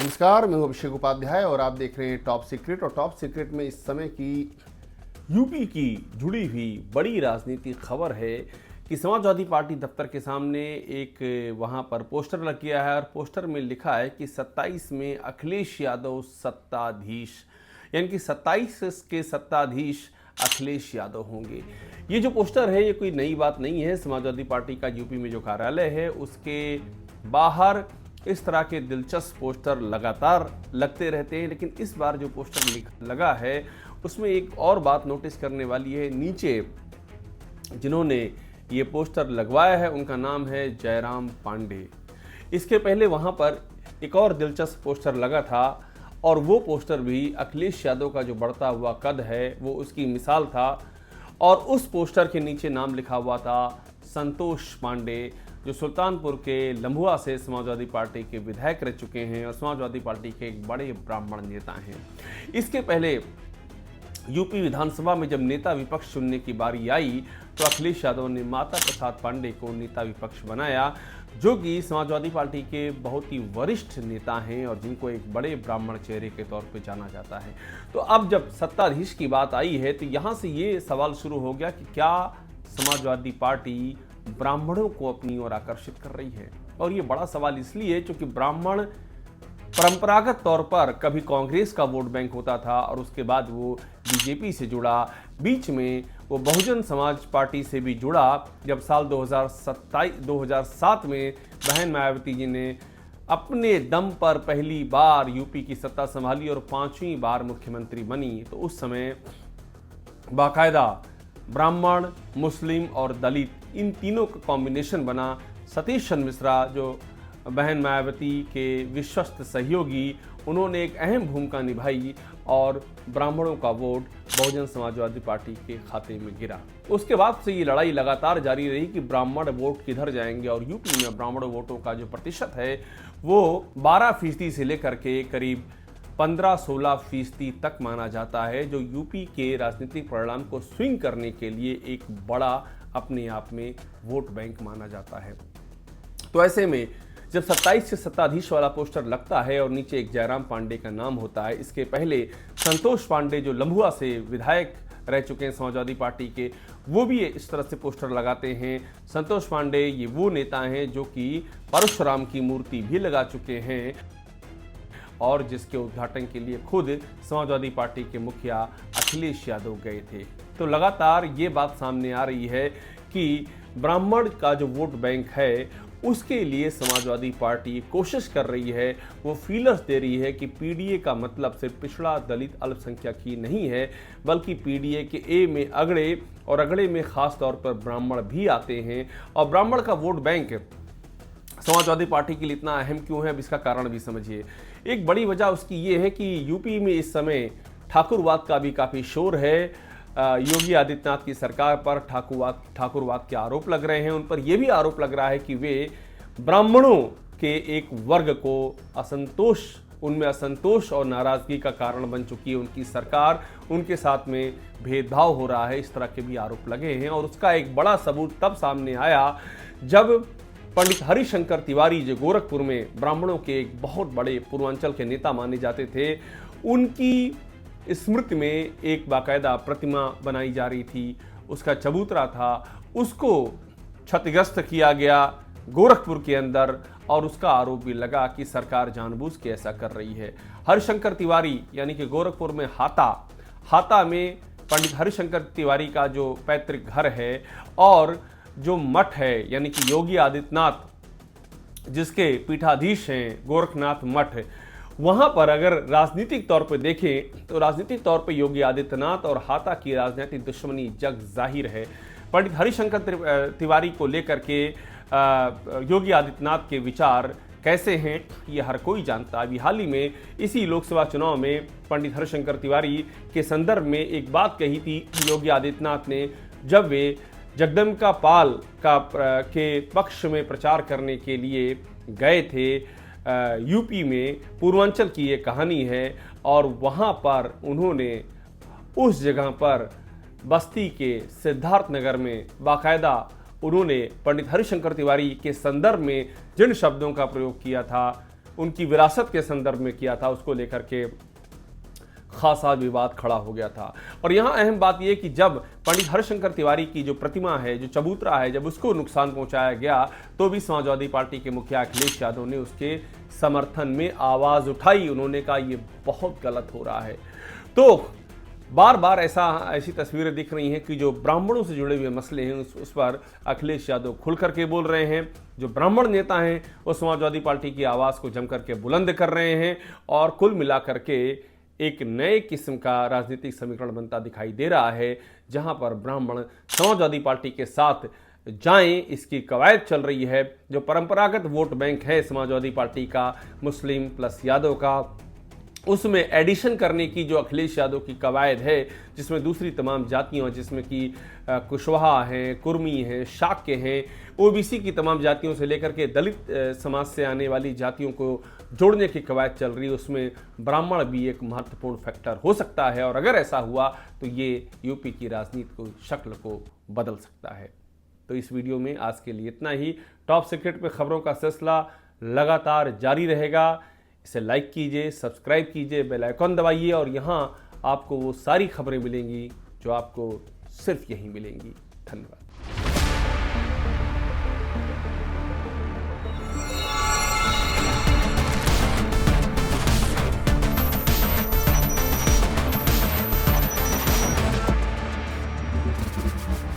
नमस्कार, मैं हूं अभिषेक उपाध्याय और आप देख रहे हैं टॉप सीक्रेट। और टॉप सीक्रेट में इस समय की यूपी की जुड़ी हुई बड़ी राजनीतिक खबर है कि समाजवादी पार्टी दफ्तर के सामने एक वहां पर पोस्टर लग गया है और पोस्टर में लिखा है कि 27 में अखिलेश यादव सत्ताधीश, यानी कि 27 के सत्ताधीश अखिलेश यादव होंगे। ये जो पोस्टर है ये कोई नई बात नहीं है। समाजवादी पार्टी का यूपी में जो कार्यालय है उसके बाहर इस तरह के दिलचस्प पोस्टर लगातार लगते रहते हैं, लेकिन इस बार जो पोस्टर लगा है उसमें एक और बात नोटिस करने वाली है। नीचे जिन्होंने ये पोस्टर लगवाया है उनका नाम है जयराम पांडे। इसके पहले वहाँ पर एक और दिलचस्प पोस्टर लगा था और वो पोस्टर भी अखिलेश यादव का जो बढ़ता हुआ कद है वो उसकी मिसाल था, और उस पोस्टर के नीचे नाम लिखा हुआ था संतोष पांडे, जो सुल्तानपुर के लम्हुआ से समाजवादी पार्टी के विधायक रह चुके हैं और समाजवादी पार्टी के एक बड़े ब्राह्मण नेता हैं। इसके पहले यूपी विधानसभा में जब नेता विपक्ष चुनने की बारी आई तो अखिलेश यादव ने माता प्रसाद पांडे को नेता विपक्ष बनाया, जो कि समाजवादी पार्टी के बहुत ही वरिष्ठ नेता हैं और जिनको एक बड़े ब्राह्मण चेहरे के तौर पर जाना जाता है। तो अब जब सत्ताधीश की बात आई है तो यहाँ से ये सवाल शुरू हो गया कि क्या समाजवादी पार्टी ब्राह्मणों को अपनी ओर आकर्षित कर रही है। और ये बड़ा सवाल इसलिए क्योंकि ब्राह्मण परंपरागत तौर पर कभी कांग्रेस का वोट बैंक होता था और उसके बाद वो बीजेपी से जुड़ा, बीच में वो बहुजन समाज पार्टी से भी जुड़ा जब साल 2007 में बहन मायावती जी ने अपने दम पर पहली बार यूपी की सत्ता संभाली और 5वीं बार मुख्यमंत्री बनी। तो उस समय बाकायदा ब्राह्मण, मुस्लिम और दलित इन तीनों का कॉम्बिनेशन बना। सतीश चंद्र मिश्रा जो बहन मायावती के विश्वस्त सहयोगी, उन्होंने एक अहम भूमिका निभाई और ब्राह्मणों का वोट बहुजन समाजवादी पार्टी के खाते में गिरा। उसके बाद से ये लड़ाई लगातार जारी रही कि ब्राह्मण वोट किधर जाएंगे, और यूपी में ब्राह्मण वोटों का जो प्रतिशत है वो 12% से लेकर के करीब 15-16% तक माना जाता है, जो यूपी के राजनीतिक परिणाम को स्विंग करने के लिए एक बड़ा अपने आप में वोट बैंक माना जाता है। तो ऐसे में जब 27 से सत्ताधीश वाला पोस्टर लगता है और नीचे एक जयराम पांडे का नाम होता है, इसके पहले संतोष पांडे जो लम्हुआ से विधायक रह चुके हैं समाजवादी पार्टी के, वो भी इस तरह से पोस्टर लगाते हैं। संतोष पांडे ये वो नेता हैं जो कि परशुराम की मूर्ति भी लगा चुके हैं और जिसके उद्घाटन के लिए खुद समाजवादी पार्टी के मुखिया अखिलेश यादव गए थे। तो लगातार ये बात सामने आ रही है कि ब्राह्मण का जो वोट बैंक है उसके लिए समाजवादी पार्टी कोशिश कर रही है, वो फीलर्स दे रही है कि पीडीए का मतलब सिर्फ पिछड़ा, दलित, अल्पसंख्यक ही नहीं है, बल्कि पीडीए के ए में अगड़े और अगड़े में खास तौर पर ब्राह्मण भी आते हैं। और ब्राह्मण का वोट बैंक समाजवादी पार्टी के लिए इतना अहम क्यों है, अब इसका कारण भी समझिए। एक बड़ी वजह उसकी ये है कि यूपी में इस समय ठाकुरवाद का भी काफ़ी शोर है। योगी आदित्यनाथ की सरकार पर ठाकुरवाद के आरोप लग रहे हैं। उन पर यह भी आरोप लग रहा है कि वे ब्राह्मणों के एक वर्ग को उनमें असंतोष और नाराजगी का कारण बन चुकी है उनकी सरकार, उनके साथ में भेदभाव हो रहा है, इस तरह के भी आरोप लगे हैं। और उसका एक बड़ा सबूत तब सामने आया जब पंडित हरिशंकर तिवारी, जो गोरखपुर में ब्राह्मणों के एक बहुत बड़े पूर्वांचल के नेता माने जाते थे, उनकी स्मृति में एक बाकायदा प्रतिमा बनाई जा रही थी, उसका चबूतरा था, उसको क्षतिग्रस्त किया गया गोरखपुर के अंदर, और उसका आरोप भी लगा कि सरकार जानबूझ के ऐसा कर रही है। हरिशंकर तिवारी यानी कि गोरखपुर में हाता में पंडित हरिशंकर तिवारी का जो पैतृक घर है और जो मठ है, यानी कि योगी आदित्यनाथ जिसके पीठाधीश हैं गोरखनाथ मठ, वहाँ पर अगर राजनीतिक तौर पर देखें तो राजनीतिक तौर पर योगी आदित्यनाथ और हाता की राजनीतिक दुश्मनी जग जाहिर है। पंडित हरिशंकर तिवारी को लेकर के योगी आदित्यनाथ के विचार कैसे हैं ये हर कोई जानता है। अभी हाल ही में इसी लोकसभा चुनाव में पंडित हरिशंकर तिवारी के संदर्भ में एक बात कही थी योगी आदित्यनाथ ने, जब वे जगदम्बिका पाल के पक्ष में प्रचार करने के लिए गए थे यूपी में। पूर्वांचल की ये कहानी है और वहाँ पर उन्होंने उस जगह पर बस्ती के सिद्धार्थ नगर में बाकायदा उन्होंने पंडित हरिशंकर तिवारी के संदर्भ में जिन शब्दों का प्रयोग किया था उनकी विरासत के संदर्भ में किया था, उसको लेकर के खासा विवाद खड़ा हो गया था। और यहाँ अहम बात यह कि जब पंडित हरिशंकर तिवारी की जो प्रतिमा है, जो चबूतरा है, जब उसको नुकसान पहुंचाया गया तो भी समाजवादी पार्टी के मुखिया अखिलेश यादव ने उसके समर्थन में आवाज़ उठाई। उन्होंने कहा ये बहुत गलत हो रहा है। तो बार बार ऐसी तस्वीरें दिख रही हैं कि जो ब्राह्मणों से जुड़े हुए मसले हैं उस पर अखिलेश यादव खुल करके बोल रहे हैं। जो ब्राह्मण नेता हैं वो समाजवादी पार्टी की आवाज़ को जम करके बुलंद कर रहे हैं और कुल मिलाकर के एक नए किस्म का राजनीतिक समीकरण बनता दिखाई दे रहा है, जहां पर ब्राह्मण समाजवादी पार्टी के साथ जाएं, इसकी कवायद चल रही है। जो परंपरागत वोट बैंक है समाजवादी पार्टी का, मुस्लिम प्लस यादव का, उसमें एडिशन करने की जो अखिलेश यादव की कवायद है, जिसमें दूसरी तमाम जातियों, जिसमें कि कुशवाहा हैं, कुर्मी हैं, शाक्य हैं, ओबीसी की तमाम जातियों से लेकर के दलित समाज से आने वाली जातियों को जोड़ने की कवायद चल रही है, उसमें ब्राह्मण भी एक महत्वपूर्ण फैक्टर हो सकता है। और अगर ऐसा हुआ तो ये यूपी की राजनीति को, शक्ल को बदल सकता है। तो इस वीडियो में आज के लिए इतना ही। टॉप सीक्रेट पे खबरों का सिलसिला लगातार जारी रहेगा। इसे लाइक कीजिए, सब्सक्राइब कीजिए, बेल आइकॉन दबाइए और यहाँ आपको वो सारी खबरें मिलेंगी जो आपको सिर्फ यहीं मिलेंगी। धन्यवाद।